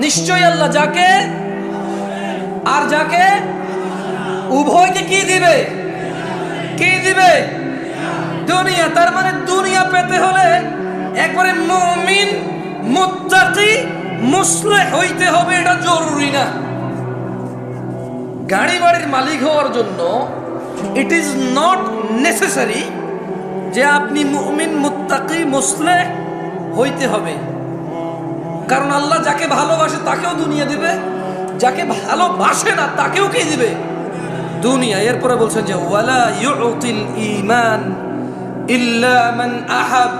নিশ্চয়ই আল্লাহ যাকে আর যাকে উভয়কে কি দিবে? কি দিবে? দুনিয়া। তার মানে দুনিয়া পেতে হলে একবারে মুমিন, মুত্তাকি, মুসলিহ হইতে হবে, এটা জরুরি না। গাড়ি বাড়ির মালিক হওয়ার জন্য ইট ইজ নট নেসেসারি যে আপনি মুমিন, মুত্তাকি, মুসলিহ হইতে হবে। কারণ আল্লাহ যাকে ভালোবাসে তাকেও দুনিয়া দিবে, যাকে ভালোবাসে না তাকেও কি দিবে? দুনিয়া। এরপরে বলছেন যে ওয়ালা ইউতিল ঈমান ইল্লা মান আহাব।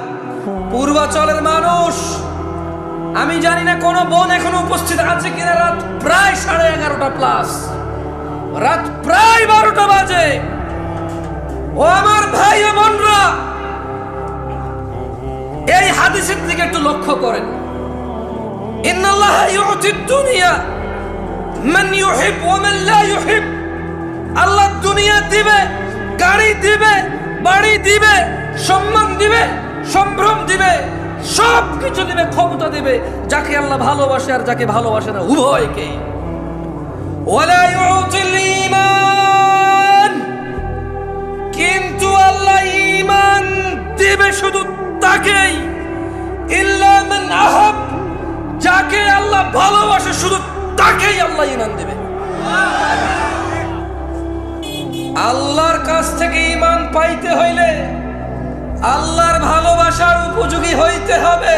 পূর্বাচলের মানুষ, আমি জানি না কোন বোন এখনো উপস্থিত আছে কিনা, রাত প্রায় 11:30 প্লাস, রাত প্রায় 12টা বাজে। ও আমার ভাই ও বোনরা, এই হাদিসের দিকে একটু লক্ষ্য করেন। ইন্নাল্লাহ ইউতিদ দুনিয়া মান ইউহিব ওয়া মান লা ইউহিব। আল্লাহ দুনিয়া দিবে, গাড়ি দিবে, বাড়ি দিবে, সম্মান দিবে, সম্ভ্রম দিবে, সব কিছু দিবে, ক্ষমতা দিবে যাকে আল্লাহ ভালোবাসে আর যাকে ভালোবাসে না, উভয়কে। ওয়ালা ইউতিল ঈমান, কিন্তু আল্লাহ ঈমান দিবে শুধু তাকেই, ইল্লা মান আহাব, যাকে আল্লাহ ভালোবাসে শুধু তাকেই আল্লাহ ঈমান দিবে। আল্লাহর কাছ থেকে ঈমান পাইতে হইলে আল্লাহর ভালোবাসার উপযোগী হইতে হবে।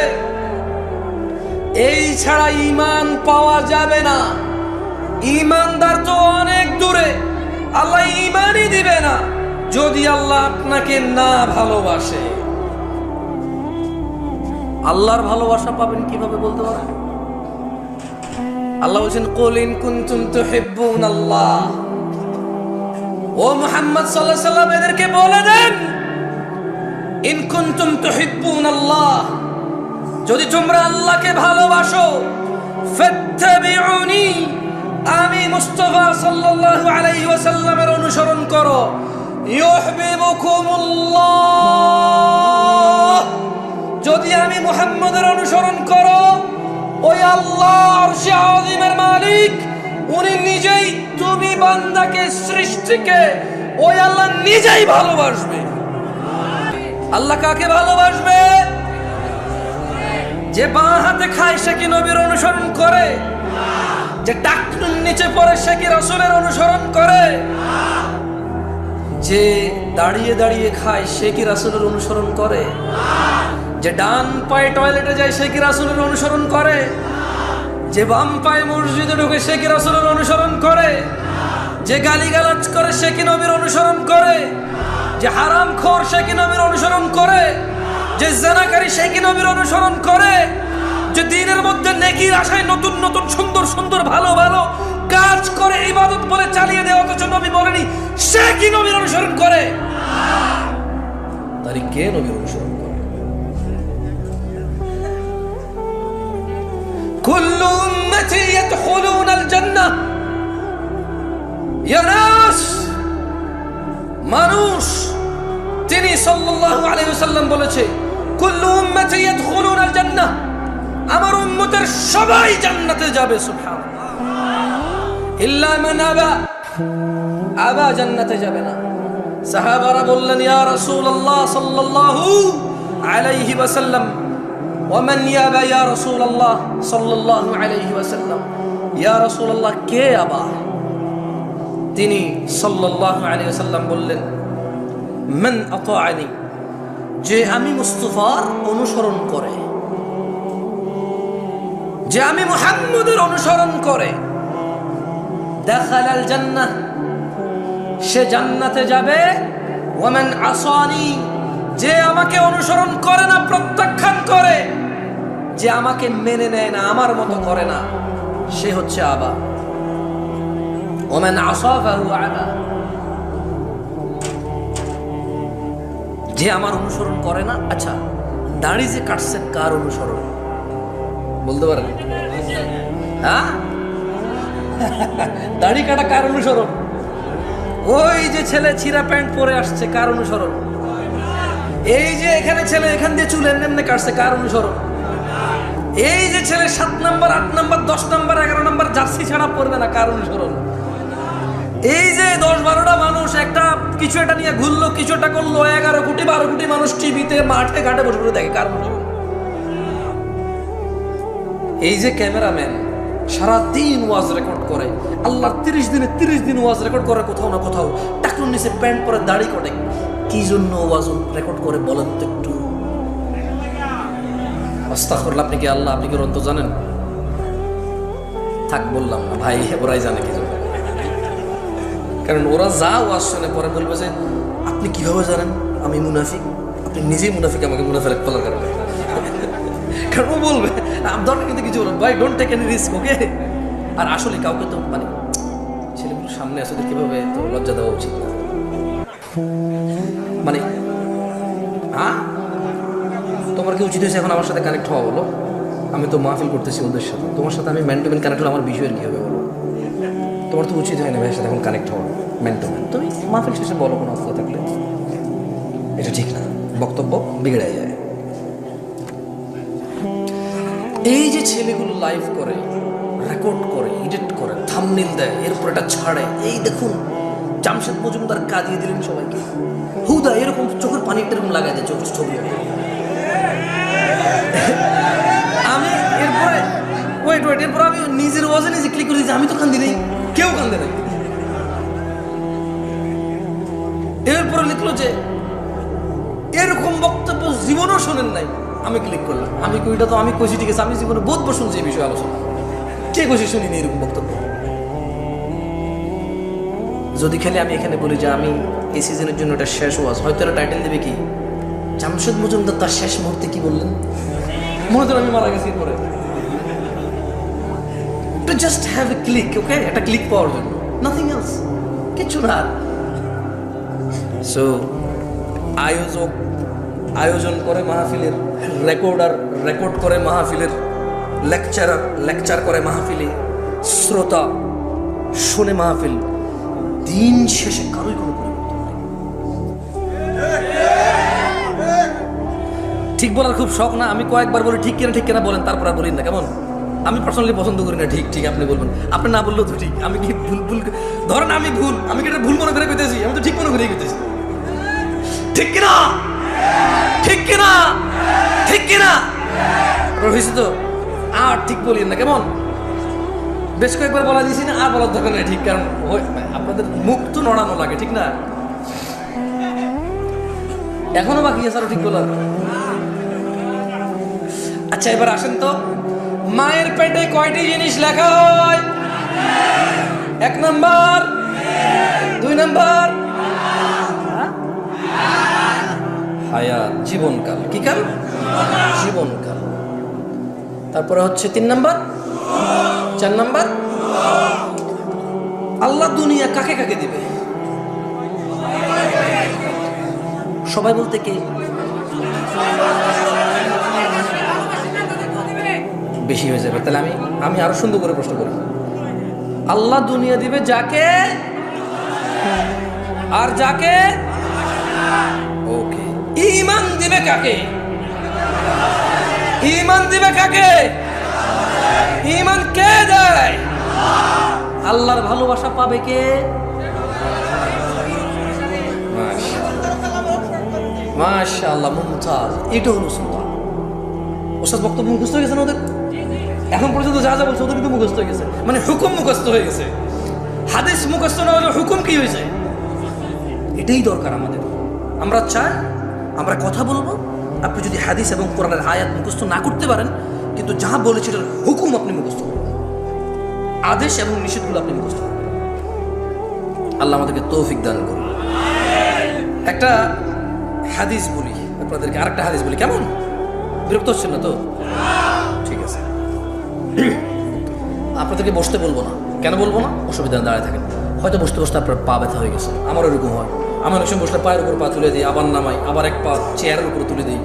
এই ছাড়া ঈমান পাওয়া যাবে না। ঈমানদার তো অনেক দূরে, আল্লাহ ঈমানই দিবে না যদি আল্লাহ আপনাকে না ভালোবাসে। আল্লাহর ভালোবাসা পাবেন কিভাবে বলতে পারেন? আল্লাহ বলেন কুল ইন কুনতুম তুহিব্বুনাল্লাহ। ও মুহাম্মদ সাল্লাল্লাহু আলাইহি ওয়াসাল্লাম, এদেরকে বলে দেন ইন কুনতুম তুহিব্বুনাল্লাহ, যদি তোমরা আল্লাহকে ভালোবাসো, ফাত্তাবিউনি, আমি মুস্তাফা সাল্লাল্লাহু আলাইহি ওয়াসাল্লামের অনুসরণ করো, ইউহিব্বুকুমুল্লাহ, যদি আমি মুহাম্মদের অনুসরণ করো, ওই আল্লাহ আরশে আযীমের মালিক উনি নিজেই, তুমি বান্দাকে, সৃষ্টিকে ওই আল্লাহ নিজেই ভালোবাসবে। আল্লাহ কাকে ভালোবাসবে? যে বাঁ হাতে খায় সে কি নবীর অনুসরণ করে? যে টাকনুর নিচে পড়ে সে কি রাসূলের অনুসরণ করে? যে দাঁড়িয়ে দাঁড়িয়ে খায় সে কি রাসূলের অনুসরণ করে? যে ডান পায়ে টয়লেটে যায় সে কি রাসূলের অনুসরণ করে? যে বাম পায়ে মসজিদে ঢুকে সে কি রাসূলের অনুসরণ করে? যে গালিগালাজ করে সে কি নবীর অনুসরণ করে? যে হারামখোর সে কি নবীর অনুসরণ করে? যে জিনাকারী সে কি নবীর অনুসরণ করে? যে দ্বীনের মধ্যে নেকির আশায় নতুন নতুন সুন্দর সুন্দর ভালো ভালো কাজ করে ইবাদত বলে চালিয়ে দেওয়া, অথচ নবী বলেনি, সে কি নবীর অনুসরণ করে? তাহলে কে নবীর অনুসরণ করে? কুল্লু উম্মতি ইয়াদখুলুনাল জান্নাহ। ইয়া নাস, মানুষ, তিনি সাল্লাল্লাহু আলাইহি ওয়াসাল্লাম বলেছে কুল্লু উম্মতি ইয়াদখুলুনাল জান্নাহ, আমার উম্মতের সবাই জান্নাতে যাবে। সুবহানাল্লাহ। ইল্লা মান আবা, আবা জান্নাতে যাবে না। সাহাবারা বললেন ইয়া রাসূলুল্লাহ সাল্লাল্লাহু আলাইহি ওয়াসাল্লাম, ওয়ামান ইয়াবা ইয়া রাসূলুল্লাহ সাল্লাল্লাহু আলাইহি ওয়াসাল্লাম, ইয়া রাসূলুল্লাহ কে আবা? তিনি সাল্লাল্লাহু আলাইহি ওয়াসাল্লাম বললেন মান আতাআনি, যে আমি মুস্তাফার অনুসরণ করে, যে আমি মুহাম্মদের অনুসরণ করে, দাখালাল জান্নাহ, সে জান্নাতে যাবে। ওয়ামান আসানি, যে আমাকে অনুসরণ করে না, প্রত্যাখ্যান করে, যে আমাকে মেনে নেয় না, আমার মতো করে না, সে হচ্ছে আবা। ওমান আসা ফাহু আবা, যে আমার অনুসরণ করে না। আচ্ছা, দাড়ি যে কাটছেন কার অনুসরণ বলতে পারেন? হ্যাঁ, দাড়ি কাটা কার অনুসরণ? ওই যে ছেলে ছিঁড়া প্যান্ট পরে আসছে কার অনুসরণ? এই যে এখানে ছেলে এখান দিয়ে চুল এমনি কাটছে কার অনুসরণ? এই যে ছেলে 7 number 8 number 10 number 11 number jersey ছাড়া পড়বে না, কারণ স্মরণ। এই যে 10-12টা মানুষ একটা কিছু একটা নিয়ে ঘুরলো, কিছু একটা করলো, 11 কোটি 12 কোটি মানুষ টিভিতে মাঠে ঘাটে বসে বসে দেখে, কারণ স্মরণ। এই যে ক্যামেরাম্যান সারাদিন ওয়াজ রেকর্ড করে, আল্লাহ 30 দিন ওয়াজ রেকর্ড করে, কোথাও না কোথাও টাকুর নিচে প্যান্ট পরে দাড়ি করে, কি জন্য ওয়াজ রেকর্ড করে বলেন তো একটু? আস্তাগফিরুল্লাহ। আপনি কি আল্লাহ, আপনি কি অন্ত জানেন? থাক বললাম না ভাই, ওরাই জানে কি জন্য। কারণ ওরা যা ওয়াজ শুনে পরে বলবে যে আপনি কিভাবে জানেন আমি মুনাফিক? আপনি নিজেই মুনাফিক, আমাকে মুনাফিক বলার কারণে। কারণ ও বলবে দরকার কিন্তু কিছু বলবেন, ভাই ডোন্ট টেক এনি রিস্ক, ওকে? আর আসলে কাউকে তো মানে ছেলেগুলোর সামনে আসলে কিভাবে তো লজ্জা দেওয়া উচিত না। মানে হ্যাঁ, তোমার কি উচিত হয়েছে এখন আমার সাথে কানেক্ট হওয়া? বলো, আমি তো মাহফিল করতেছি ওদের সাথে, তোমার সাথে আমি ম্যান টু ম্যান কানেক্ট হলে আমার বিষয়ের কী হবে বলো? তোমার তো উচিত হয় না ভাইয়ের সাথে এখন কানেক্ট হওয়া ম্যান টু ম্যান। তুমি মাহফিল শেষে বলো কোনো অবস্থা থাকলে, এটা ঠিক না, বক্তব্য বিগড়ে যায়। এই যে ছেলেগুলো লাইভ করে, রেকর্ড করে, এডিট করে, থাম্বনেইল দেয়, এরপর এটা ছাড়ে, এই দেখুন জামশেদ মজুমদার কাঁদিয়ে দিলেন সবাইকে, হুদা এরকম চোখের পানি এরকম লাগাই দেয় চোখের ছবি। আমি এরপরে এরপর আমি নিজের ওয়াজে নিজে ক্লিক করে দিয়েছি, আমি তো কান্দি নেই, কেউ কান্দে নাই। এরপরে লিখলো যে এরকম বক্তব্য জীবনও শোনেন নাই, আমি ক্লিক করলাম, আমি কইটা তো আমি কইছি ঠিক আছে, আমি জীবনে বহুতবার শুনছি এই বিষয়ে আলোচনা, কে কইছি শুনিনি এরকম বক্তব্য। যদি খেলে আমি এখানে বলি যে আমি এই সিজনের জন্য এটা শেষ ওয়াজ, হয়তো এটা টাইটেল দেবে কি জামশেদ মজুমদার তার শেষ মুহূর্তে কি বললেন, মনে হয় আমি মারা গেছি পরে। To just have a click, okay, একটা ক্লিক পাওয়ার জন্য, নাথিং এলস, কিছু না। সো আয়োজন করে মাহফিলের, রেকর্ড করে মাহফিলের, লেকচার করে মাহফিলে, শ্রোতা শুনে মাহফিল, দিন শেষে কারোই কোনো পরিবর্তন নেই। ঠিক বলার খুব শখ না, আমি কয়েকবার বলি ঠিক কেনা বলেন, তারপর আর বলেন না, কেমন? আমি পার্সোনালি পছন্দ করি না ঠিক আপনি বলবেন, আপনি না বললেও তো ঠিক। আমি কি ভুল ধরেন আমি কি এটা ভুল মনে করে কইতেছি? আমি তো ঠিক মনে করে কইতেছি, ঠিক কিনা হয়েছে তো? আর ঠিক বলিয়েন না, কেমন? বেশ কয়েকবার বলা দিয়েছি না, আর বলার দরকার নেই ঠিক, কারণ আপনাদের মুখ তো নড়ানো লাগে, ঠিক না? এখনো বাকি আছে আরো ঠিক বলার। আচ্ছা এবার আসেন তো, মায়ের পেটে কয়টি জিনিস লেখা হয়? 1 নাম্বার, 2 নাম্বার হায়াত, জীবনকাল। কি কাল? জীবনকাল। তারপরে হচ্ছে 3 নাম্বার, 4 নাম্বার আল্লাহ দুনিয়া কাকে কাকে দিবে? সবাই বলতে কে? বেশি হয়ে যাবে, তাহলে আমি আরো সুন্দর করে প্রশ্ন করি। আল্লাহ দুনিয়া দিবে যাকে, আর যাকে ওকে। ঈমান দিবে কাকে? ঈমান কে দেয়? আল্লাহর ভালোবাসা পাবে কে? মাশাআল্লাহ, মুমতাজ। এটা হলো সুলতান। ওস্তাদ বক্তব্য মুখস্থ হয়ে গেছে না ওদের? এখন পর্যন্ত যা বলছে ওদের কিন্তু মুখস্থ হয়ে গেছে, মানে হুকুম মুখস্থ হয়ে গেছে। হাদিস মুখস্থ না হলে হুকুম কি হয়েছে? এটাই দরকার আমাদের। আমরা চাই আমরা কথা বলবো, আপনি যদি হাদিস এবং কোরআনের আয়াত মুখস্থ না করতে পারেন, কিন্তু যা বলেছে এটার হুকুম আপনি মুখস্থ করবেন, আদেশ এবং নিষেধগুলো আপনি মুখস্থ করবেন। আল্লাহ আমাদেরকে তৌফিক দান করুন। একটা হাদিস বলি আপনাদেরকে, আরেকটা হাদিস বলি, কেমন? বিরক্ত হচ্ছেন না তো? ঠিক আছে, আপনাদেরকে বসতে বলবো না। কেন বলবো না? অসুবিধা দাঁড়ায় থাকেন, হয়তো বসতে বসতে আপনার পা ব্যথা হয়ে গেছে, আমার ওরকম হয়। আমি অনেক সময় বসলে পায়ের উপর পা তুলে দিই, আবার নামাই, আবার এক পা চেয়ারের উপরে তুলে দিই,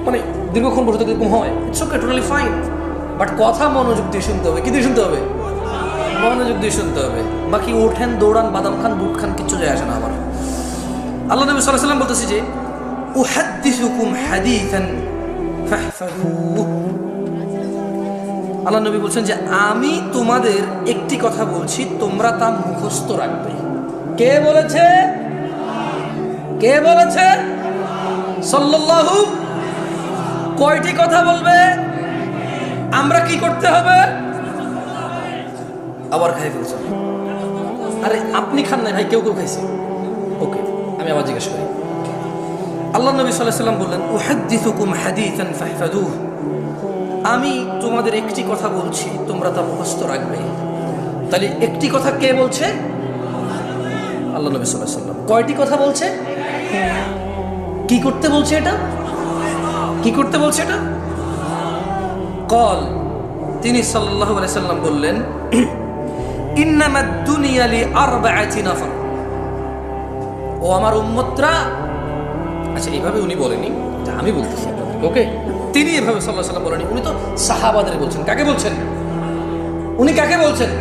মানে দীর্ঘক্ষণ বসে থাকলে এরকম হয়। It's okay, totally fine, but কথা মনোযোগ দিয়ে শুনতে হবে। কি দিয়ে শুনতে হবে? মনোযোগ দিয়ে শুনতে হবে। বাকি ওঠেন, দৌড়ান, বাদাম খান, বুট খান, কিচ্ছু যায় আসে না আমার। আল্লাহ নবী সাল্লাল্লাহু আলাইহি ওয়াসাল্লাম বলতেছে যে উহাদ্দিসুকুম হাদিসান ফাহফাযুহু, আল্লাহ নবী বলছেন যে আমি তোমাদের একটি কথা বলছি, তোমরা তা মুখস্থ রাখবে। কে বলেছে? কে বলেছে? সাল্লাল্লাহু। কয়টি কথা বলবে? আমরা কি করতে হবে? আবার খাই ফেলছেন। আরে আপনি খান নাই ভাই, কেউ কেউ খাইছে। ওকে, আমি আবার জিজ্ঞেস করি। আল্লাহ নবী সাল্লাল্লাহু আলাইহি ওয়াসাল্লাম বললেন, উহাদ্দিসুকুম হাদিসান ফাহফাযুহু, আমি তোমাদের একটি কথা বলছি, তোমরা তা মুখস্থ রাখবে। তাহলে একটি কথা কে বলছে? আল্লাহ নবী সাল্লাল্লাহু আলাইহি ওয়াসাল্লাম। কয়টি কথা বলছে? কি করতে বলছে এটা? কি করতে বলছে এটা? কল, তিনি সাল্লাল্লাহু আলাইহি ওয়াসাল্লাম বললেন, ইন্নামাদ দুনিয়া লিআরবাআতি নাফর। ও আমার উম্মতরা, আচ্ছা এইভাবে উনি বলেনি, আমি বলতেছি। ওকে, তিনি এভাবে সাল্লাল্লাহু আলাইহি ওয়াসাল্লাম বলেনি, উনি তো সাহাবাদের বলছেন। কাকে বলছেন? উনি কাকে বলছেন?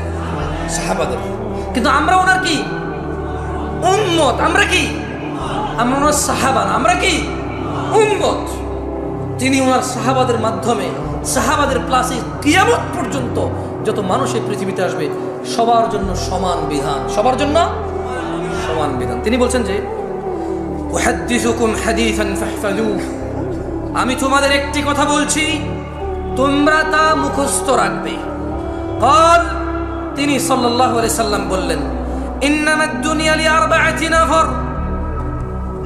সাহাবাদের। কিন্তু আমরা ওনার কি উম্মত। আমরা কি? আমরা ওনার সাহাবা না, আমরা কি উম্মত। তিনি ওনার সাহাবাদের মাধ্যমে, সাহাবাদের প্লাসে কিয়ামত পর্যন্ত যত মানুষ এই পৃথিবীতে আসবে সবার জন্য সমান বিধান, সবার জন্য সমান বিধান। তিনি বলছেন যে উহাদ্দিসুকুম হাদিসান ফাহফাযুহু, আমি তোমাদের একটি কথা বলছি, তোমরা তা মুখস্থ রাখবে। قال, তিনি সাল্লাল্লাহু আলাইহি সাল্লাম বললেন, ইন্নামাদ দুনিয়া লিআরবাআতি নাফর,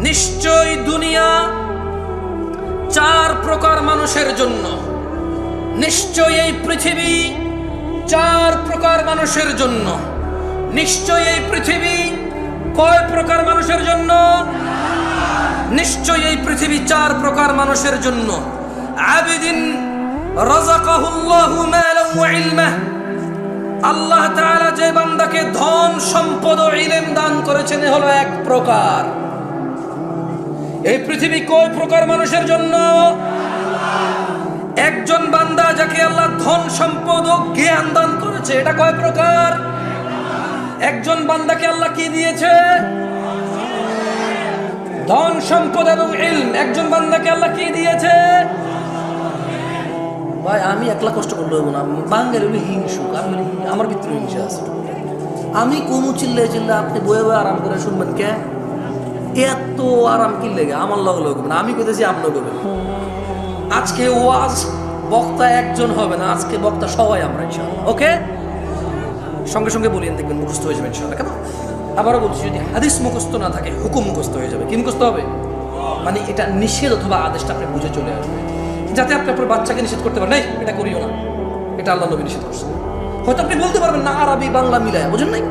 নিশ্চয় দুনিয়া চার প্রকার মানুষের জন্য। নিশ্চয় এই পৃথিবী চার প্রকার মানুষের জন্য। নিশ্চয় এই পৃথিবী কয় প্রকার মানুষের জন্য? নিশ্চয় এই পৃথিবী চার প্রকার মানুষের জন্য। আবিদিন রাযাকাহুল্লাহু মালান ওয়া ইলমা, আল্লাহ তাআলা যে বান্দাকে ধন সম্পদ ও ইলম দান করেছেন হলো এক প্রকার। এই পৃথিবী কয় প্রকার মানুষের জন্য? একজন বান্দা যাকে আল্লাহ ধন সম্পদ ও জ্ঞান দান করেছে, এটা কয় প্রকার? একজন বান্দাকে আল্লাহ কি দিয়েছে? ধন সম্পদ এবং ইলম। একজন বান্দাকে আল্লাহ কি দিয়েছে? ভাই আমি একলা কষ্ট করলে হবো না, বাঙালি হলো হিংসুক, আমি আমার ভিতরে হিংসা আছে। আমি কমু চিল্লে চিল্লে আপনি বয়ে বয়ে আরাম করে শুনবেন। কে এত আরাম কি লেগে? আমার লগে লোক না, আমি কইতেছি আপনার করবেন। আজকে ওয়াজ বক্তা একজন হবে না, আজকে বক্তা সবাই আমরা ইনশাআল্লাহ। ওকে, সঙ্গে সঙ্গে বলিয়েন, দেখবেন মুখস্থ হয়ে যাবে ইনশাআল্লাহ। কেন? আবারও বলছি, যদি হাদিস মুখস্থ না থাকে হুকুম মুখস্থ হয়ে যাবে। কি মুখস্থ হবে? মানে এটা নিষেধ অথবা আদেশটা আপনি বুঝে চলে আসবে, যাতে আপনি আপনার বাচ্চাকে নিষেধ করতে পারেন, এটা করিও না, এটা আল্লাহ নবী নিষেধ করছেন। হয়তো আপনি বলতে পারবেন না আরবি বাংলা মিলায়, বুঝেন নাই?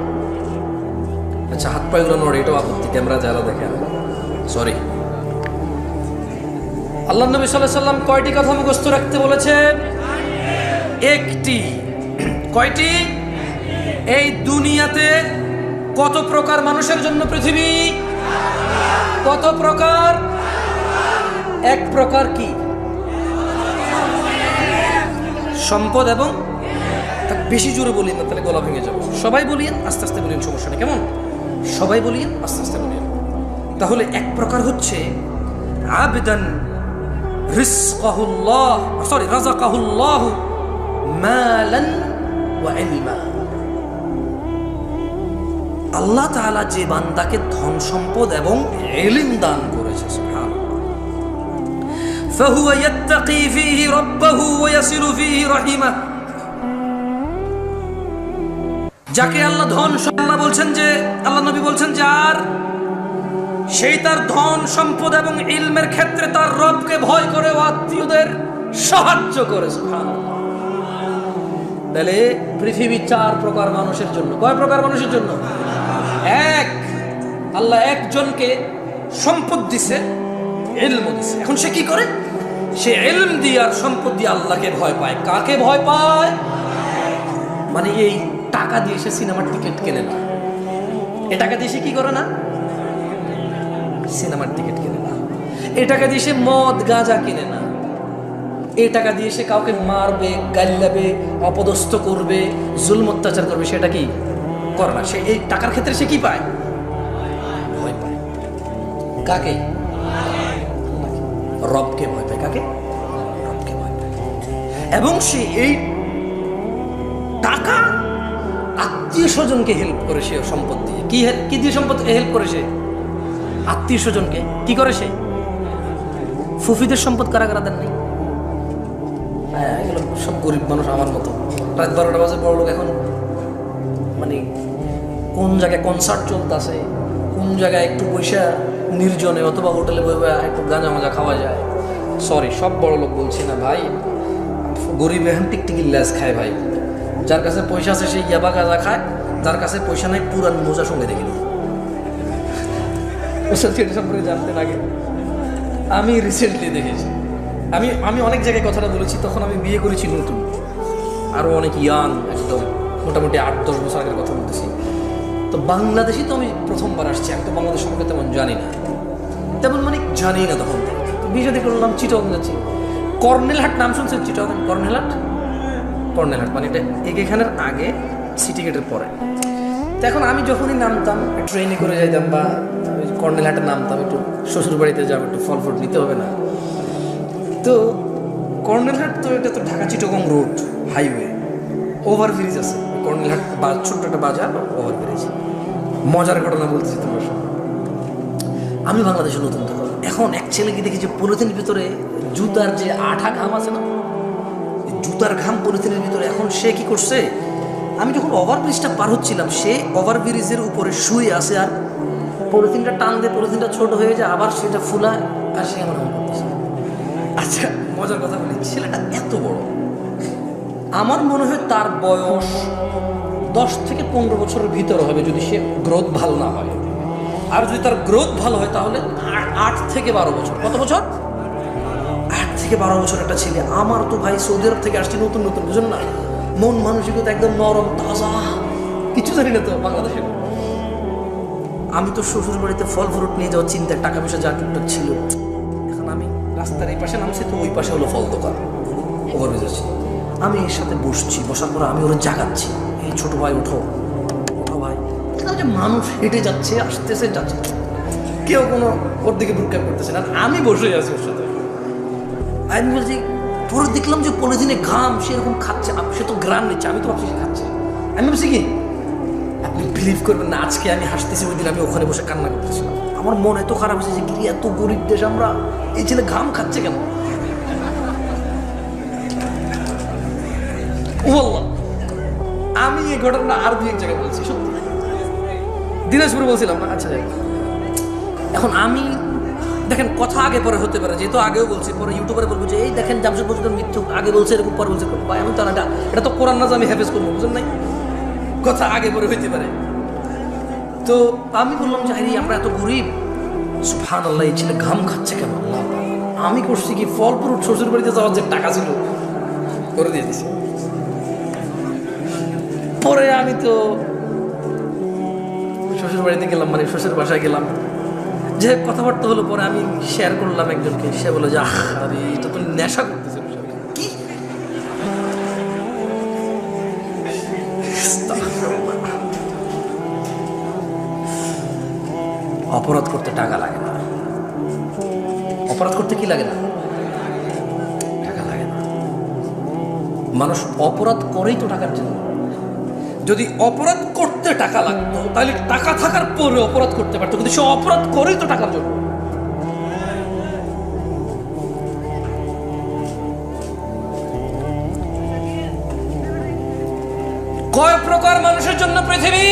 আচ্ছা, হাত পায়ে গুলো নড়ে, এটাও আপত্তি। ক্যামেরা যারা দেখেন, সরি। আল্লাহ নবী সাল্লাল্লাহু আলাইহি সাল্লাম কয়টি কথা মুখস্থ রাখতে বলেছেন? একটি। কয়টি? এই দুনিয়াতে কত প্রকার মানুষের জন্য পৃথিবী? কত প্রকার? এক প্রকার কি? সম্পদ এবং, বেশি জোরে বলিয়েন না তাহলে গলা ভেঙে যাবে। সবাই বলিয়েন, আস্তে আস্তে বলিয়েন, সমস্যা নেই। কেমন? সবাই বলিয়েন, আস্তে আস্তে বলিয়েন। তাহলে এক প্রকার হচ্ছে আবদান রিজকাহুল্লাহ, সরি রাযাকাহুল্লাহ মালান ওয়া ইলমা। আল্লাহ তাআলা যে বান্দাকে ধন সম্পদ এবং ইলম দান করেছে, সুবহানাল্লাহ, ফাহুয়া ইয়াত্তাকি ফীহি রাব্বাহু ওয়া ইয়াসিলু ফীহি রাহিমা। যাকে আল্লাহ ধন সম্পদ বলছেন, যে আল্লাহ নবী বলছেন যে আর সেই তার ধন সম্পদ এবং ইলমের ক্ষেত্রে তার রবকে ভয় করে ও আত্মীয়দের সাহায্য করে। সুবহানাল্লাহ। তাহলে পৃথিবী চার প্রকার মানুষের জন্য। কয় প্রকার মানুষের জন্য? এক, আল্লাহ একজনকে সম্পদ দিছে, ইলম দিছে। এখন সে কি করে? সে ইলম দিয়ে আর সম্পদ দিয়ে আল্লাহকে ভয় পায়। কাকে ভয় পায়? মানে এই টাকা দিয়ে সে সিনেমার টিকিট কেনে না। এই টাকা দিয়ে সে কি করে না? সিনেমার টিকিট কেনে না। এই টাকা দিয়ে সে মদ গাঁজা কিনে না। এই টাকা দিয়ে সে কাউকে মারবে, গাল্লাবে, অপদস্থ করবে, জুলম অত্যাচার করবে, সেটা কি করে না। সে এই টাকার ক্ষেত্রে সে কি পায়? ভয় পায়। কাকে? রবকে ভয় পায়। কাকে? রবকে ভয় পায়। এবং সে এই টাকা আত্মীয় স্বজনকে হেল্প করে সে সম্পদ দিয়ে। কি দিয়ে সম্পদ হেল্প করে সে? আত্মীয় স্বজনকে। কি করে সে? ফুফিদের সম্পদ কারা কারা দেন নাই? হ্যাঁ, এগুলো সব গরিব মানুষ আমার মতো। রাত 12টা বাজে বড় লোক এখন মানে কোন জায়গায় কনসার্ট চলতেছে, কোন জায়গায় একটু পয়সা নির্জনে অথবা হোটেলে বসে একটু গাঁজা মাজা খাওয়া যায়। সরি, সব বড় লোক বলছি না ভাই, গরিব এখন টিকটিকির ল্যাস খায় ভাই। যার কাছে পয়সা আছে সে ইয়াবা গাঁজা খায়, যার কাছে পয়সা নাই পুরান মোজা সঙ্গে দেখে নিই। সেটা সম্পর্কে জানতে লাগে। আমি রিসেন্টলি দেখেছি, আমি অনেক জায়গায় কথাটা বলেছি, তখন আমি বিয়ে করেছি নতুন, আরও অনেক ইয়াং, একদম মোটামুটি 8-10 বছর আগের কথা বলতেছি। তো বাংলাদেশে তো আমি প্রথমবার আসছি, আমি তো বাংলাদেশ সম্পর্কে তেমন জানি না, তেমন মানে জানি না তখন। তো বিয়ে শাদী করলাম, চিটং যাচ্ছি। কর্নেলহাট নাম শুনছেন? চিটং কর্নেলহাট মানে এটা এখানের আগে, সিটি গেটের পরে। তো এখন আমি যখনই নামতাম, ট্রেনে করে যাইতাম বা কর্নেলহাটে নামতাম, একটু শ্বশুর বাড়িতে যাবো, একটু ফল ফ্রুট নিতে হবে না। তো কর্নেলহাট তো এটা তো Dhaka Chittagong road highway, overbridge আছে কর্নেলহাট, ছোট্ট একটা বাজার, ওভারব্রিজ। মজার ঘটনা বলতেছি তোমার সঙ্গে। আমি বাংলাদেশে নতুন তো, এখন এক ছেলেকে দেখি যে পলিথিনের ভিতরে জুতার যে আঠা ঘাম আছে না, জুতার ঘাম পলিথিনের ভিতরে। এখন সে কি করছে, আমি যখন ওভারব্রিজটা পার হচ্ছিলাম, সে ওভারব্রিজের উপরে শুয়ে আছে, আর পলিথিনটা টান দিয়ে পলিথিনটা ছোট হয়ে যায়, আবার সেটা ফুলায়, আর সে আমার মনে করতেছে। আচ্ছা, মজার কথা বলি, ছেলেটা এত বড়, আমার মনে হয় তার বয়স 10 থেকে 15 বছরের ভিতরে হবে, যদি সে গ্রোথ ভালো না হয়। আর যদি তার গ্রোথ ভালো হয় তাহলে 8 থেকে 12 বছর। কত বছর? 8 থেকে 12 বছর একটা ছেলে। আমার তো ভাই সৌদি আরব থেকে আসছি নতুন, বুঝুন না, মন মানসিকতা একদম নরম তাজা, কিছু জানি না তো বাংলাদেশে। আমি তো শ্বশুর বাড়িতে ফল ফ্রুট নিয়ে যাওয়ার চিন্তায়, টাকা পয়সা যা টুকটাক ছিল। এখন আমি রাস্তার এই পাশে নামছি, তো ওই পাশে হলো ফল দোকান, ওভারব্রিজ আছে। আমি এর সাথে বসছি, বসার পর আমি ওরা জাগাচ্ছি, এই ছোট ভাই ওঠো ভাই। যে মানুষ হেঁটে যাচ্ছে, আসতেছে, যাচ্ছে, কেউ কোনো ওর দিকে ভ্রুক্ষেপ করতেছে না, আমি বসে আছি ওর সাথে। আমি বলছি, পরে দেখলাম যে পলিথিনে ঘাম, সেরকম খাচ্ছে, সে তো গ্রাম নিচ্ছে, আমি তো ভাবছি সে খাচ্ছে। আমি বলছি কি, আপনি বিলিভ করবেন না, আজকে আমি হাসতেছি, ওই দিন আমি ওখানে বসে কান্না করতেছিলাম। আমার মন এত খারাপ হয়েছে যে, কি এত গরিব দেশ আমরা, এই ছেলে ঘাম খাচ্ছে কেন? আমি এই ঘটনা আর 2-1 জায়গায় বলছি, সত্যি দিনাজপুরে বলছিলাম না। আচ্ছা, এখন আমি দেখেন, কথা আগে পরে হতে পারে, যেহেতু আগেও বলছি, পরে ইউটিউবারে বলবো যে এই দেখেন জামশেদ মজুমদার মৃত্যু, আগে বলছে এরকম, পরে বলছে ভাই আমি তো না, এটা তো কোরআন না যে আমি হেফেজ করবো, বুঝলেন নাই, কথা আগে পরে হইতে পারে। তো আমি বললাম যে আরে আমরা এত গরিব, সুবহানাল্লাহ, এই ছেলে ঘাম খাচ্ছে কেন? আমি করছি কি, ফল ফ্রুট শ্বশুর বাড়িতে যাওয়ার যে টাকা ছিল করে দিয়ে দিছি। পরে আমি তো শ্বশুর বাড়িতে গেলাম, মানে শ্বশুর বাসায় গেলাম, যে কথাবার্তা হলো। পরে আমি শেয়ার করলাম একজনকে, সে বলে যে আরে এটা তো নেশা করতেছে। কি অপরাধ করতে টাকা লাগে না, অপরাধ করতে কি লাগে না, টাকা লাগে না। মানুষ অপরাধ করেই তো টাকার জন্য। যদি অপরাধ করতে টাকা লাগতো তাহলে টাকা থাকার পরে অপরাধ করতে পারতো, কিন্তু সে অপরাধ করেই তো টাকার জন্য। কয় প্রকার মানুষের জন্য পৃথিবী?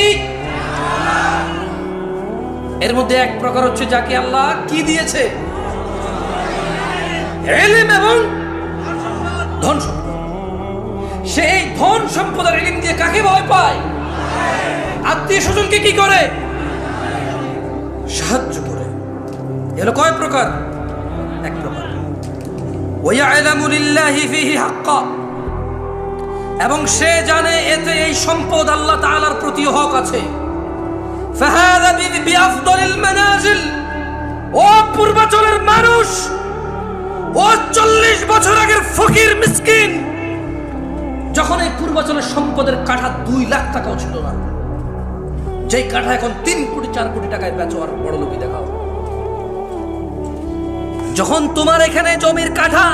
এর মধ্যে এক প্রকার হচ্ছে যাকে আল্লাহ কি দিয়েছে, ইলম এবং ধন সম্পদ। সেই ধন সম্পদ আর ইলম দিয়ে কাকে ভয় পায়? আত্মীয় স্বজনকে কি করে? সাহায্য করে। এর কয় প্রকার? এক প্রকার। ওয়ায়ালামু লিল্লাহি ফিহি হাক্কা, এবং সে জানে এতে এই সম্পদ আল্লাহ তাআলার প্রতি হক আছে। ফাহাযা বিআফদালিল মানাজিল, ও পূর্বাঞ্চলের মানুষ, ও 40 বছর আগের ফকির মিসকিন, যখন এই পূর্বাঞ্চলের সম্পদের কাঠা 2 লাখ টাকাও ছিল না, যেই কাঠা এখন 3 কোটি 4 কোটি টাকায় বেচো আর বড় লোকই দেখাও। যখন তোমার এখানে জমির কাঠা,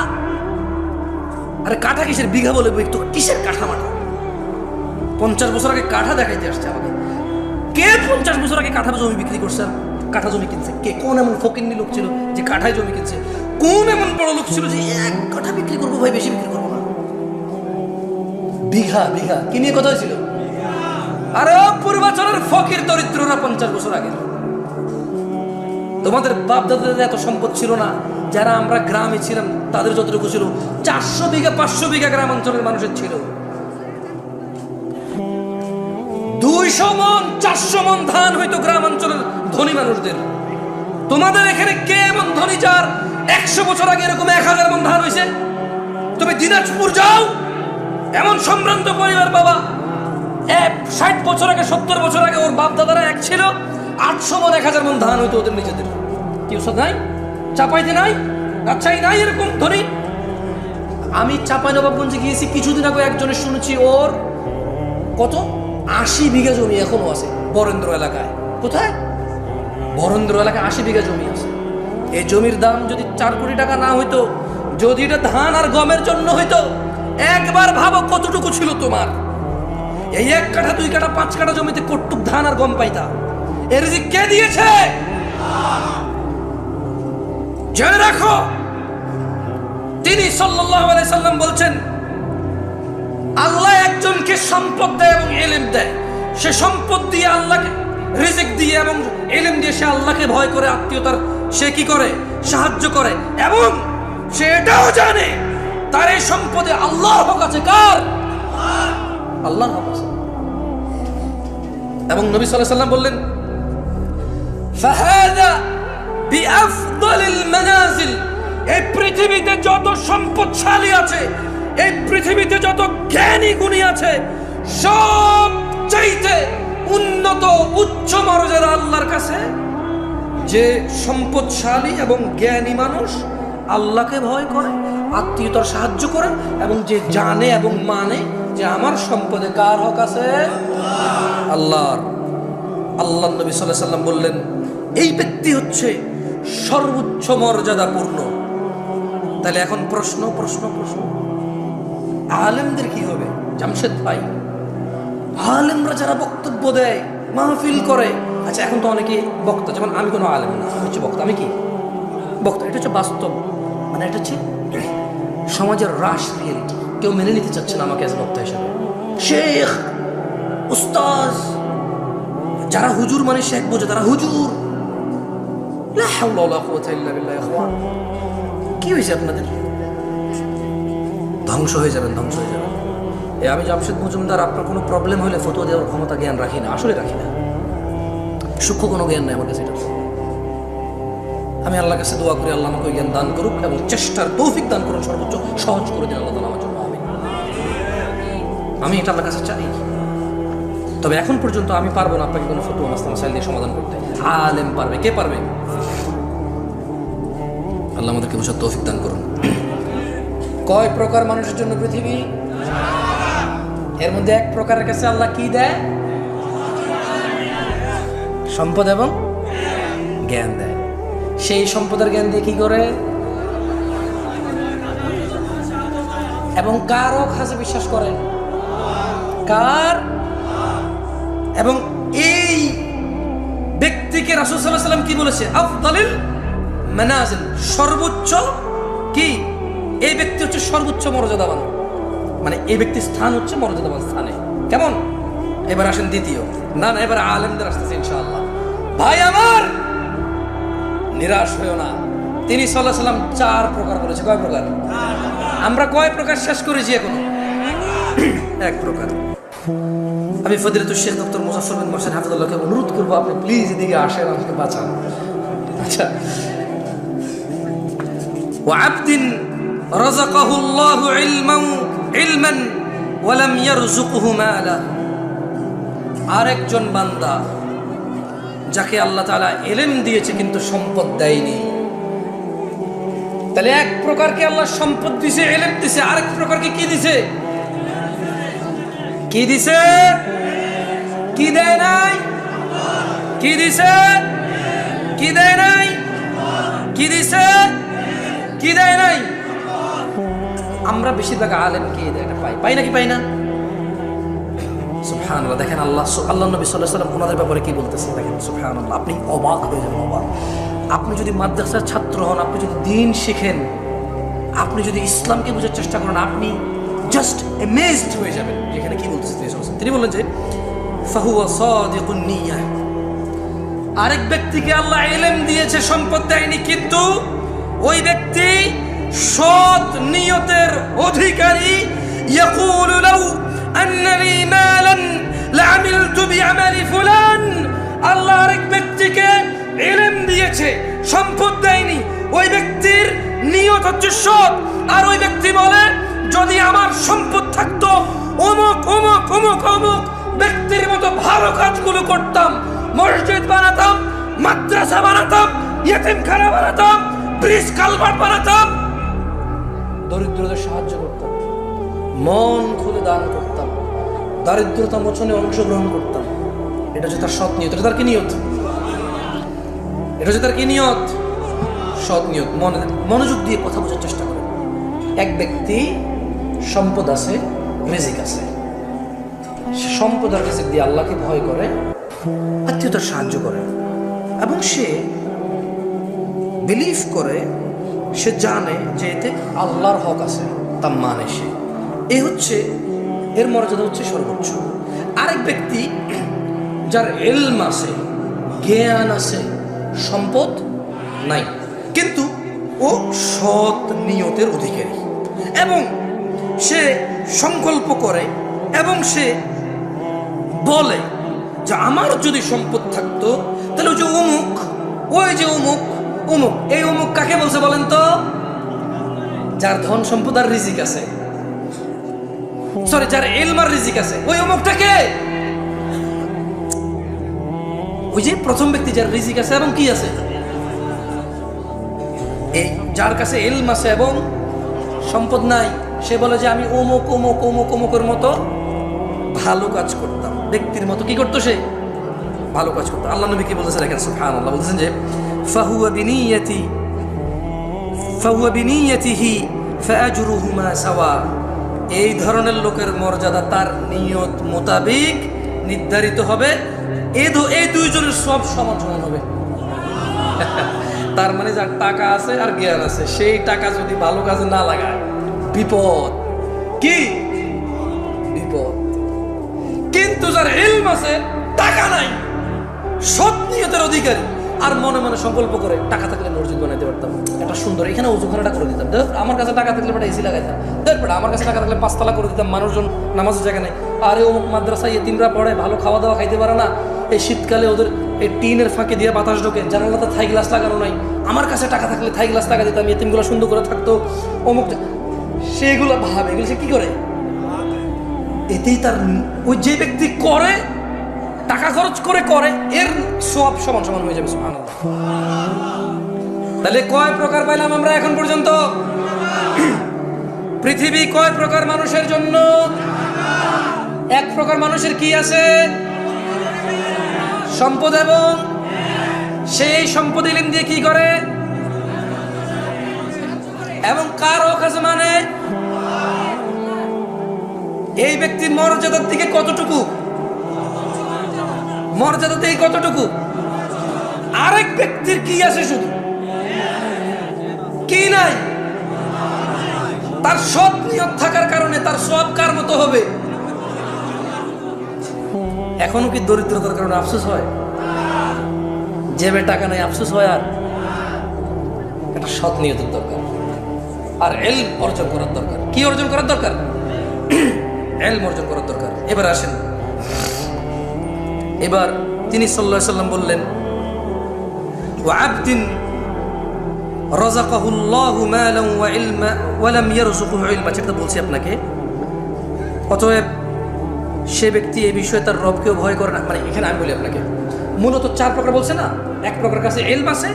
আরে কাঠা কিসের, বিঘা বলে তো কিসের কাঠা মাঠা, 50 বছর আগে কাঠা দেখাইতে আসছে আমাকে। কে 50 বছর আগে কাঠা জমি বিক্রি করছে, কাঠা জমি কিনছে? কে? কোন এমন ফকিন্নি লোক ছিল যে কাঠায় জমি কিনছে? কোন এমন বড় লোক ছিল যে এক কাঠা বিক্রি করবো ভাই, বেশি বিক্রি করবো না? বিঘা বিঘা কি নিয়ে কথা হয়েছিল? আরে পূর্বাচলের ফকির দরিদ্ররা 50 বছর আগে। তোমাদের বাপ দাদাদের এত সম্পদ ছিল না, যারা আমরা গ্রামে ছিলাম তাদের যতটুকু ছিল 400 বিঘা 500 বিঘা গ্রাম অঞ্চলের মানুষের ছিল। 200 মন 400 মন ধান হইতো গ্রাম অঞ্চলের ধনী মানুষদের। তোমাদের এখানে কে এমন ধনী যার 100 বছর আগে এরকম 1000 মন ধান হয়েছে? তুমি দিনাজপুর যাও, এমন সম্ভ্রান্ত পরিবার বাবা, 60 বছর আগে 70 বছর আগে ওর বাপ দাদারা এক ছিল, 800 মন 1000 মন ধান হইতো ওদের নিজেদের। কি ওসব নাই? চাপাইতে নাই, রাজশাহী নাই এরকম ধনী? আমি চাঁপাইনবাবগঞ্জে গিয়েছি কিছুদিন আগে, একজনের শুনেছি ওর কত 80 বিঘা জমি এখনো আছে বরেন্দ্র এলাকায়। কোথায়? বরেন্দ্র এলাকায় 80 বিঘা জমি আছে। এই জমির দাম যদি 4 কোটি টাকা না হইতো, যদি এটা ধান আর গমের জন্য হইতো, একবার ভাবো কতটুকু ছিল তোমার। এই 1 কাঠা 2 কাঠা 5 কাঠা জমিতে কতটুক ধান আর গম পাইতা? এর রিজিক কে দিয়েছে? জেনে রাখো, তিনি সাল্লাল্লাহু আলাইহি সাল্লাম বলছেন, আল্লাহ একজনকে সম্পদ দেয় এবং ইলম দেয়। সে সম্পদ দিয়ে আল্লাহকে রিজিক দিয়ে এবং ইলম দিয়ে সে আল্লাহকে ভয় করে, আত্মীয়তার সে কি করে? সাহায্য করে। এবং সে এটাও জানে তার এই সম্পদে আল্লাহর হক আছে। কার? আল্লাহর হক আছে। এবং নবী সাল্লাল্লাহু আলাইহি সাল্লাম বললেন, ফাহাদা বিআফদালিল মানাজিল, এই পৃথিবীতে যত সম্পদশালী আছে, এই পৃথিবীতে যত জ্ঞানী গুণী আছে, সবচাইতে উন্নত উচ্চ মর্যাদা আল্লাহর কাছে যে সম্পদশালী এবং জ্ঞানী মানুষ আল্লাহকে ভয় করে, আত্মীয়তার সাহায্য করে, এবং যে জানে এবং মানে যে আমার সম্পদে কার হক আছে? আল্লাহর। আল্লাহ নবী সাল্লাল্লাহু আলাইহি সাল্লাম বললেন, এই ব্যক্তি হচ্ছে সর্বোচ্চ মর্যাদাপূর্ণ। তাহলে এখন প্রশ্ন, আলেমদের কি হবে? জামশেদ ভাই, আলেমরা যারা বক্তব্য দেয়, মাহফিল করে, আচ্ছা এখন তো অনেকে বক্তা, যেমন আমি কোনো আলেম না, আমি হচ্ছে বক্তা। আমি কি বক্তা? এটা হচ্ছে বাস্তব, মানে এটা হচ্ছে সমাজের রাশ রিয়েলিটি। কেউ মেনে নিতে চাচ্ছে না আমাকে এজ বক্তা হিসেবে। শেখ, উস্তাজ, যারা হুজুর মানে শেখ বোঝে, তারা হুজুর। লা হাওলা ওয়ালা কুওয়াতা ইল্লা বিল্লাহ। ইখওয়ান, কি হয়েছে আপনাদের? ধ্বংস হয়ে যাবেন, ধ্বংস হয়ে যাবেন। আমি জামশেদ মজুমদার, আপনার কোনো প্রবলেম হলে ফতোয়া দেওয়ার ক্ষমতা জ্ঞান রাখি না, আসলে রাখি না। সূক্ষ্ম কোনো জ্ঞান নেই আমার কাছে। এটা আমি আল্লাহর কাছে দোয়া করি, আল্লাহ আমাকে জ্ঞান দান করুক এবং চেষ্টার তৌফিক দান করুন, সর্বোচ্চ সহজ করে দিন আল্লাহ তাআলা আমার জন্য। আমি এটা আল্লাহর কাছে চাই। তবে এখন পর্যন্ত আমি পারবো না আপনাকে কোনো ফতোয়া মাসলা মাসাইল দিয়ে সমাধান করতে। আলেম পারবে। কে পারবে? আল্লাহ আমাদেরকে বুঝার তৌফিক দান করুন। কয় প্রকার মানুষের জন্য পৃথিবী? এর মধ্যে এক প্রকারের কাছে আল্লাহ কি দেয়? সম্পদ এবং জ্ঞান দেয়। সেই সম্পদের জ্ঞান দিয়ে কি করে? এবং কার হক আছে বিশ্বাস করেন? কার? এবং এই ব্যক্তিকে রাসূল সাল্লাল্লাহু আলাইহি ওয়াসাল্লাম কি বলেছে? আফদালিল মানাজিল, সর্বোচ্চ কি? এই ব্যক্তি হচ্ছে সর্বোচ্চ মর্যাদাবান, মানে এই ব্যক্তির স্থান হচ্ছে মর্যাদাবান স্থানে। কেমন? এবার আসেন দ্বিতীয়। না, এবার আলেমদের আসতেছে ইনশাআল্লাহ। ভাই আমার, নিরাশ হয়েও না। তিনি সাল্লাল্লাহু আলাইহি ওয়াসাল্লাম 4 প্রকার বলেছে। কয় প্রকার? আমরা কয় প্রকার শেষ করেছি এখন? 1 প্রকার। আমি ফজিলাতুল শেখ ডক্টর মুজাফফর বিন মোহসেন হাফিজাহুল্লাহকে অনুরোধ করবো, আপনি প্লিজ এদিকে আসেন, আমাকে বাঁচান। আচ্ছা, ওয়া'আবদিন রাযাকাহুল্লাহু ইলমান ওয়া লাম ইয়ারযুকহু মালা, আরেকজন বান্দা যাকে আল্লাহ তাআলা ইলম দিয়েছে কিন্তু সম্পদ দেয়নি। তাহলে এক প্রকারকে আল্লাহ সম্পদ দিয়েছে, ইলম দিয়েছে, আরেক প্রকারকে কি দিয়েছে? কি দিছে? কি দেয় নাই? কি দিছে? কি দেয় নাই? কি দিছে? কি দেয় নাই? আমরা বেশিরভাগ আলেম কে দেয়? এটা পাই নাকি পাই না? সুবহানাল্লাহ। দেখেন আল্লাহ নবী সাল্লাল্লাহু আলাইহি ওয়াসাল্লাম ওনাদের ব্যাপারে কি বলতেছেন দেখেন, সুবহানাল্লাহ। আপনি অবাক হয়ে যাবেন, অবাক। আপনি যদি মাদ্রাসার ছাত্র হন, আপনি যদি দ্বীন শিখেন, আপনি যদি ইসলামকে বোঝার চেষ্টা করেন, আপনি জাস্ট অ্যামেজড হয়ে যাবেন এখানে কি বলতেছেন তিনি বললেন যে ফাহুয়া সাদিকুন নিয়াহ। আরেক ব্যক্তিকে আল্লাহ ইলম দিয়েছে, সম্পদ দেয়নি, কিন্তু ওই ব্যক্তি সৎ নিয়তের অধিকারী। ইয়াকুলু লাউ আন্না লি মালান লাআমিলতু বিআমালি ফুলান। আল্লাহ আরেক ব্যক্তিকে ইলম দিয়েছে, সম্পদ দেয়নি, ওই ব্যক্তির নিয়ত হচ্ছে সৎ। আর ওই ব্যক্তি বলে, যদি আমার সম্পদ থাকতো অমুক অমুক অমুক অমুক ব্যক্তির মতো ভালো কাজগুলো করতাম, মসজিদ বানাতাম, মাদ্রাসা বানাতাম, ইয়েতিমখানা বানাতাম, ব্রিজ কালভার্ট বানাতাম, দরিদ্রদের সাহায্য করতাম, মন খুলে দান করতাম, দারিদ্রতা মোচনে অংশগ্রহণ করতাম। এটা হচ্ছে তার সৎ নিয়ত। এটা তার কি নিয়ত? এটা হচ্ছে তার কি নিয়ত? সৎ নিয়ত। মনোযোগ দিয়ে কথা বোঝার চেষ্টা করেন। এক ব্যক্তি সম্পদ আছে, রিজিক আছে, সম্পদ আর রিজিক দিয়ে আল্লাহকে ভয় করে, আত্মীয়তার সাহায্য করে, এবং সে বিলিভ করে, সে জানে যে এতে আল্লাহর হক আছে, তা মানে সে, এর মর্যাদা হচ্ছে সর্বোচ্চ। আরেক ব্যক্তি যার ইলম আছে, জ্ঞান আছে, সম্পদ নাই, কিন্তু ও সৎ নিয়তের অধিকারী, এবং সে সংকল্প করে এবং সে বলে যে আমার যদি সম্পদ থাকতো তাহলে ওই যে অমুক, ওই যে অমুক অমুক, এই অমুক কাকে বলছে বলেন তো? যার ধন সম্পদ আর রিজিক আছে, সরি, যার ইলম আর রিজিক আছে, ওই অমুকটাকে ওই যে প্রথম ব্যক্তি যার রিজিক আছে এবং কি আছে, এই যার কাছে ইলম আছে এবং সম্পদ নাই, সে বলে যে আমি অমুক অমুক অমুক অমুকের মতো ভালো কাজ করতাম, ব্যক্তির মতো কি করতো, সে ভালো কাজ করতো। আল্লাহ নবী কি বলতেছে দেখেন, সুবহানাল্লাহ, বলতেছেন যে ফাহুয়া বিনিয়াতিহি ফাআজরুহুমা সাওয়া। এই ধরনের লোকের মর্যাদা তার নিয়ত মোতাবেক নির্ধারিত হবে, এই দুইজনের সব সমান সমান হবে। তার মানে যার টাকা আছে আর জ্ঞান আছে, সেই টাকা যদি ভালো কাজে না লাগায়, বিপদ। কি বিপদ? কিন্তু যার ইলম আছে, টাকা নাই, সৎ নিয়তের অধিকারী, আর মনে মনে সংকল্প করে, টাকা থাকলে মসজিদ বানাইতে পারতাম, এটা সুন্দর, এখানে ওযুখানাটা করে দিতাম, আমার কাছে টাকা থাকলে বেটা এসি লাগাইতাম, আমার কাছে টাকা থাকলে 5 তলা করে দিতাম, মানুষজন নামাজের জায়গা নেই, আরে অমুক মাদ্রাসায় এতিমরা পড়ে, ভালো খাওয়া দাওয়া খাইতে পারে না, এই শীতকালে ওদের এই টিনের ফাঁকে দিয়ে বাতাস ঢোকে, জানালাতে থাই গ্লাস লাগানো নাই, আমার কাছে টাকা থাকলে থাই গ্লাস লাগা দিতাম, এতিমগুলো সুন্দর করে থাকতো, অমুক, সেগুলো ভাবে, এগুলো সে কি করে? এতেই তার, ওই যে ব্যক্তি করে, টাকা খরচ করে, এর সব সমান সমান হয়ে যাবে। সুবহানাল্লাহ। তাহলে কয় প্রকার পাইলাম আমরা এখন পর্যন্ত? পৃথিবী কয় প্রকার মানুষের জন্য? এক প্রকার মানুষের কি আছে? সম্পদ, এবং সেই সম্পদ ইলম দিয়ে কি করে, এবং কার হক আছে, মানে এই ব্যক্তির মর্যাদার দিকে কতটুকু, মর্যাদা থেকে কতটুকু। আরেক ব্যক্তির কি আছে, শুধু কি নাই, তার সৎ নিয়ত থাকার কারণে তার সব কার মতো হবে। এখনো কি দরিদ্রতার কারণে আফসোস হয়? জেবে টাকা নাই আফসোস হয়? আর একটা সৎ নিয়তের দরকার, আর ইলম অর্জন করার দরকার। কি অর্জন করার দরকার? ইলম অর্জন করার দরকার। এবার আসেন, এবার তিনি সাল্লাল্লাহু আলাইহি ওয়াসাল্লাম বললেন, ওয়া আবদিন রাযাকাহুল্লাহু মালান ওয়া ইলমা ওয়া লাম ইয়ারযুকুহু ইলমা। যেটা বলছি আপনাকে, অতএব সে ব্যক্তি এই বিষয়ে তার রবকেও ভয় করে না। মানে এখানে আমি বলি আপনাকে, মূলত 4 প্রকার বলছে না, এক প্রকার কাছে ইলম আছে,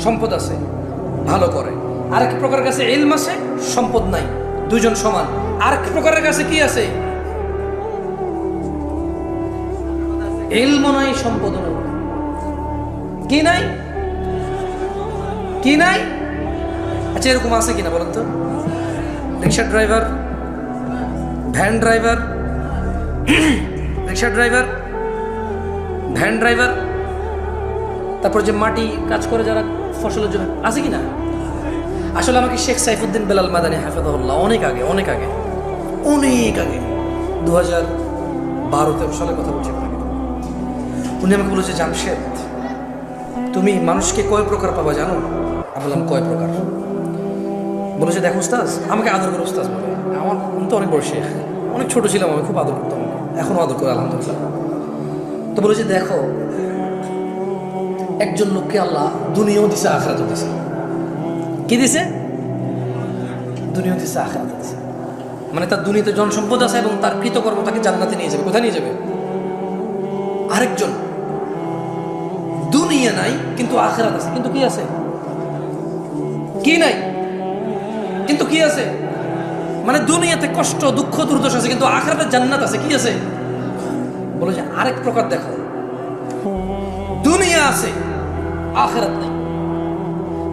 সম্পদ আছে, ভালো করে, আরেক প্রকার কাছে ইলম আছে, সম্পদ নাই, দুইজন সমান। আরেক প্রকারের কাছে কি আছে? ইলম নাই, সম্পদ নাই। কি নাই? কি নাই? আচ্ছা, এরকম আছে কিনা বলেন তো? রিক্সা ড্রাইভার, ভ্যান ড্রাইভার, রিক্সা ড্রাইভার, ভ্যান ড্রাইভার, তারপর যে মাটি কাজ করে যারা ফসলের জন্য, আছে কি না? আসলে আমাকে শেখ সাইফুদ্দিন বেলাল মাদানী হাফেজাহুল্লাহ অনেক আগে 2012 সালের কথা বলছি আপনাকে, উনি আমাকে বলেছে, জামশেদ তুমি মানুষকে কয় প্রকার পাবা জানো? আমি বললাম কয় প্রকার? বলেছে দেখো উস্তাজ, আমাকে আদর করে উস্তাজ বলে, আমি তো অনেক বড় শেখ, অনেক ছোট ছিলাম, আমি খুব আদর করতাম, এখনো আদর করে আলহামদুলিল্লাহ। তো বলেছে দেখো, একজন লোককে আল্লাহ দুনিয়াও দিছে আখিরাতও দিছে। কি দিছে? দুনিয়াও দিছে আখিরাত দিছে, মানে তার দুনিয়াতে জনসম্পদ আছে এবং তার কৃতকর্ম তাকে জান্নাতে নিয়ে যাবে। কোথায় নিয়ে যাবে? আরেকজন দুনিয়া নাই কিন্তু আখিরাত আছে, কিন্তু কি আছে? কি নাই কিন্তু কি আছে? মানে দুনিয়াতে কষ্ট দুঃখ দুর্দশা আছে কিন্তু আখিরাতে জান্নাত আছে। কি আছে? বলে যে আরেক প্রকার দেখো, দুনিয়া আছে আখিরাত নাই,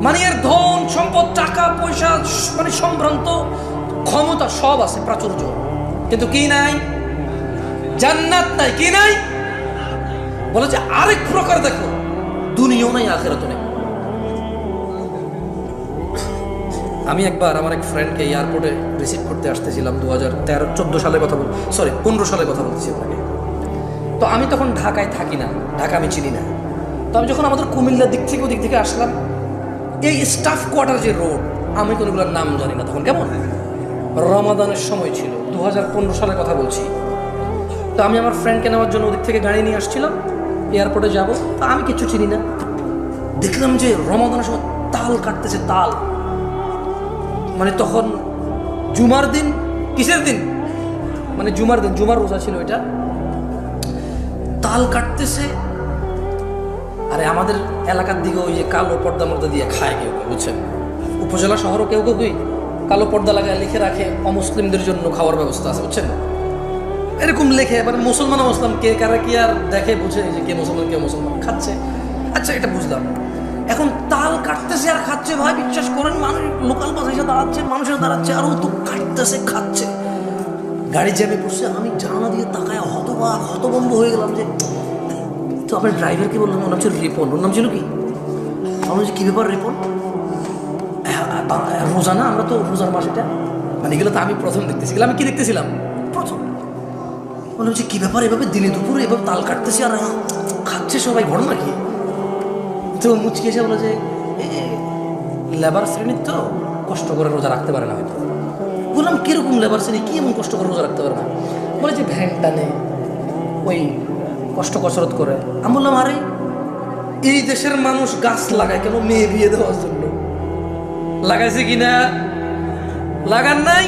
মানে এর ধন সম্পদ টাকা পয়সা মানে সম্ভ্রান্ত ক্ষমতা সব আছে প্রাচুর্য, কিন্তু কি নাই? জান্নাত নাই। কি নাই? বলে যে আরেক প্রকার দেখো, দুনিয়াও নাই আখিরাতও নাই। আমি একবার আমার এক ফ্রেন্ডকে এয়ারপোর্টে রিসিভ করতে আসতেছিলাম 2013-14 সালের কথা 15 সালের কথা বলতেছি আপনাকে। তো আমি তখন ঢাকায় থাকি না, ঢাকা আমি চিনি না। তো আমি যখন আমাদের কুমিল্লার দিক থেকে ওদিক থেকে আসলাম, এই স্টাফ কোয়ার্টার যে রোড, আমি কোনোগুলোর নাম জানি না তখন, কেমন রমাদানের সময় ছিল, 2015 সালের কথা বলছি। তো আমি আমার ফ্রেন্ডকে নেওয়ার জন্য ওদিক থেকে গাড়ি নিয়ে আসছিলাম, এয়ারপোর্টে যাব। তো আমি কিছু চিনি না, দেখলাম যে রমাদানের সময় তাল কাটতেছে, তাল মানে তখন জুমার দিন, কিসের দিন? মানে জুমার দিন, জুমার রোজা ছিল এটা, তাল কাটতেছে। আরে আমাদের এলাকার দিকে ওই যে কালো পর্দা মর্দা দিয়ে খায় কেউ কেউ, বুঝছেন? উপজেলা শহরও কেউ কেউ কালো পর্দা লাগায় লিখে রাখে অমুসলিমদের জন্য খাওয়ার ব্যবস্থা আছে, বুঝছেন? এরকম লেখে, মানে মুসলমান মুসলাম কে কারা কি আর দেখে বুঝে যে কে মুসলমান কে মুসলমান খাচ্ছে। আচ্ছা এটা বুঝলাম, এখন তাল কাটতেছে আর খাচ্ছে, ভাই বিশ্বাস করেন, মানুষ লোকাল বাস এসে দাঁড়াচ্ছে, মানুষের দাঁড়াচ্ছে, আর ও তো কাটতেছে খাচ্ছে। গাড়ি জ্যামে পড়ছে, আমি জানালা দিয়ে তাকায় হতভম্ব হয়ে গেলাম। যে তো আপনার ড্রাইভারকে বললাম, ওর নাম ছিল রিপন। ওর নাম ছিল কি? আমার বলছি কী ব্যাপার রিপন? রোজা না, আমরা তো রোজার মাস এটা, মানে এগুলো তো আমি প্রথম দেখতেছি। আমি কি দেখতেছিলাম প্রথম? মনে হচ্ছে কী ব্যাপার, এভাবে দিনে দুপুরে এভাবে তাল কাটতেছে আর খাচ্ছে সবাই, ঘটনা কি? তো মুচকি এসে বলে যে লেবার শ্রেণীর তো কষ্ট করে রোজা রাখতে পারে না হয়তো। বললাম কিরকম লেবার শ্রেণী, কি এমন কষ্ট করে রোজা রাখতে পারে না? বলে যে ভ্যান টানে, ওই কষ্ট কসরত করে। আমি বললাম আরে এই দেশের মানুষ গাছ লাগায় কেন? মেয়ে বিয়ে দেওয়ার জন্য। লাগাইছে কিনা? লাগান নাই?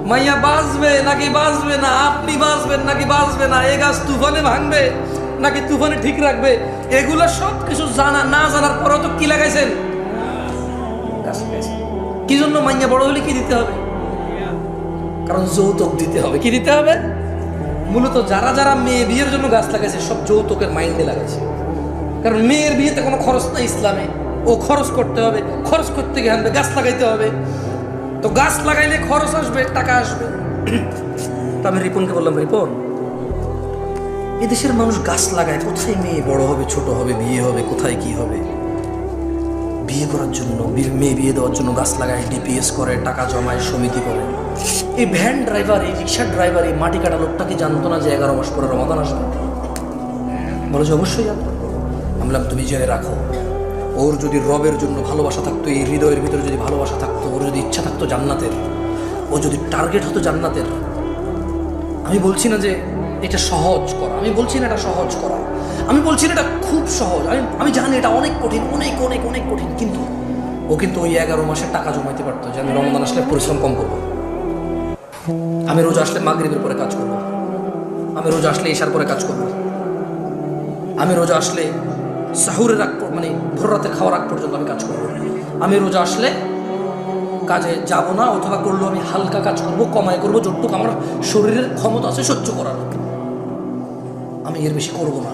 মাইয়া বাঁচবে নাকি বাঁচবে না, আপনি বাঁচবেন নাকি বাঁচবে না, এ গাছ তুফানে ভাঙবে নাকি তুফানে ঠিক রাখবে, এগুলো সব কিছু জানা না জানার পরেও তো কি লাগাইছেন? গাছ লাগাইছেন। কি জন্য? মাইয়া বড় হলে কি দিতে হবে? কারণ যৌতুক দিতে হবে। কি দিতে হবে? মূলত যারা যারা মেয়ে বিয়ের জন্য গাছ লাগাইছে সব যৌতুকের মাইন্ডে লাগাইছে, কারণ মেয়ের বিয়েতে কোনো খরচ নাই ইসলামে, ও খরচ করতে হবে, খরচ করতে গিয়ে আনবে, গাছ লাগাইতে হবে। তো গাছ লাগাইলে খরচ আসবে, টাকা আসবে। তো আমি রিপনকে বললাম, রিপন এদেশের মানুষ গাছ লাগায়, কোথায় মেয়ে বড় হবে, ছোট হবে, বিয়ে হবে, কোথায় কি হবে? বিয়ে করার জন্য, মেয়ে বিয়ে দেওয়ার জন্য গাছ লাগায়, ডিপিএস করে, টাকা জমায়, সমিতি করে। এই ভ্যান ড্রাইভার, এই রিক্সার ড্রাইভার, এই মাটি কাটা লোকটা কি জানতো না যে 11 মাস পরে রমাদান আসবে? বলো যে অবশ্যই জানতো। আমি বললাম তুমি জেনে রাখো, ওর যদি রবের জন্য ভালোবাসা থাকতো, এই হৃদয়ের ভিতরে যদি ভালোবাসা থাকতো, ওর যদি ইচ্ছা থাকতো জান্নাতের, ও যদি টার্গেট হতো জান্নাতের, আমি বলছি না যে এটা সহজ করা, আমি বলছি না এটা সহজ করা, আমি বলছি না এটা খুব সহজ, আমি জানি এটা অনেক কঠিন, অনেক অনেক অনেক কঠিন, কিন্তু ও কিন্তু ওই 11 মাসের টাকা জমাইতে পারতো যে আমি রমজান আসলে পরিশ্রম কম করবো, আমি রোজা আসলে মাগরিবের পরে কাজ করবো, আমি রোজা আসলে ইশার পরে কাজ করবো, আমি রোজা আসলে সাহুরের আগ মানে ভোর রাতের খাওয়ার আগ পর্যন্ত আমি কাজ করবো, আমি রোজা আসলে কাজে যাব না, অথবা করলেও আমি হালকা কাজ করবো, কমায় করবো, যতটুকু আমার শরীরের ক্ষমতা আছে সহ্য করার, আমি এর বেশি করবো না।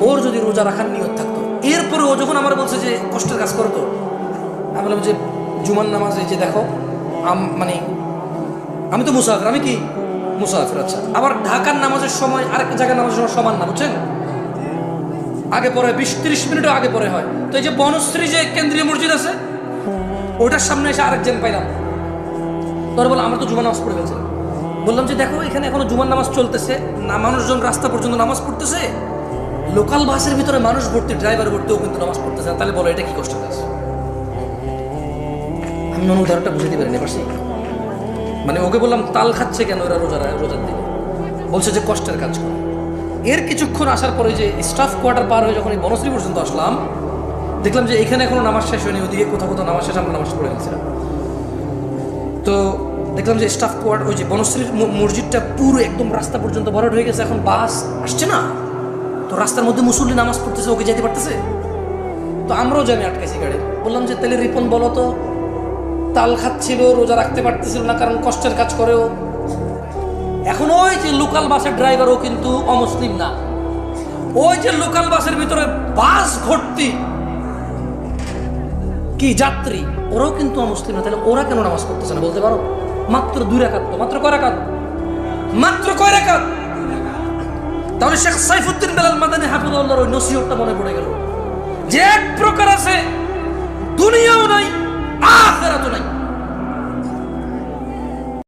ওর যদি রোজা রাখার নিয়ত থাকতো, এরপরে ও যখন আমার বলছে যে কষ্টের কাজ করতো, আমি বললাম যে জুমার নামাজে যে দেখো মানে আমি তো মুসাফির, আমি কি মুসাফির। আচ্ছা, আবার ঢাকার নামাজের সময় আরেক জায়গায় নামাজের সময় সমান না, বুঝছেন? আগে পরে 20-30 মিনিটও আগে পরে হয়। তো এই যে বনশ্রী যে কেন্দ্রীয় মসজিদ আছে, ওটার সামনে এসে আরেকজন পাইলাম। তোর বলে আমরা তো জুমা নামাজ পড়ে ফেলছিলাম। বললাম যে দেখো এখানে এখনো জুমার নামাজ চলতেছে না, মানুষজন রাস্তা পর্যন্ত নামাজ পড়তেছে, লোকাল বাসের ভিতরে মানুষ ভর্তি, ড্রাইভার ভর্তিও কিন্তু নামাজ পড়তেছে না। তাহলে বলো এটা কি কষ্ট কাজ? আমি মনে উদাহরণটা বুঝতে পারিনি পারছি। মানে ওকে বললাম তাল খাচ্ছে কেন এরা রোজার দিনে? বলছে যে কষ্টের কাজ করে। এর কিছুক্ষণ আসার পরে যে স্টাফ কোয়ার্টার পার হয়ে যখন এই বনশ্রী পর্যন্ত আসলাম, দেখলাম যে এখানে এখনো নামাজ শেষ হয়নি, ওদিকে কোথাও কোথাও নামাজ শেষ, আমরা নামাজ পড়ে গেছিলাম। তো দেখলাম যে স্টাফ কোয়ার্টার, ওই যে বনশ্রীর মসজিদটা পুরো একদম রাস্তা পর্যন্ত ভরাট হয়ে গেছে। এখন বাস আসছে না, তো রাস্তার মধ্যে মুসল্লি নামাজ পড়তেছে, ওকে যেতে পারতেছে। তো আমরাও যে আমি আটকাইছি গাড়ি, বললাম যে তাহলে রিপন বলো তো, তাল খাচ্ছিল, রোজা রাখতে পারতেছিল না কারণ কষ্টের কাজ করেও। এখন ওই যে লোকাল বাসের ড্রাইভারও কিন্তু অমুসলিম না, ওই যে লোকাল বাসের ভিতরে বাস ভর্তি কি যাত্রী, ওরাও কিন্তু অমুসলিম না। তাহলে ওরা কেন নামাজ পড়তেছে না বলতে পারো? মাত্র 2 রাকাত, তো মাত্র কয় রাকাত? মাত্র কয় রাকাত? তাহলে শেখ সাইফুদ্দিন বেলাল মাদানী হাফিজাহুল্লাহর ওই নসিহতটা মনে পড়ে গেল।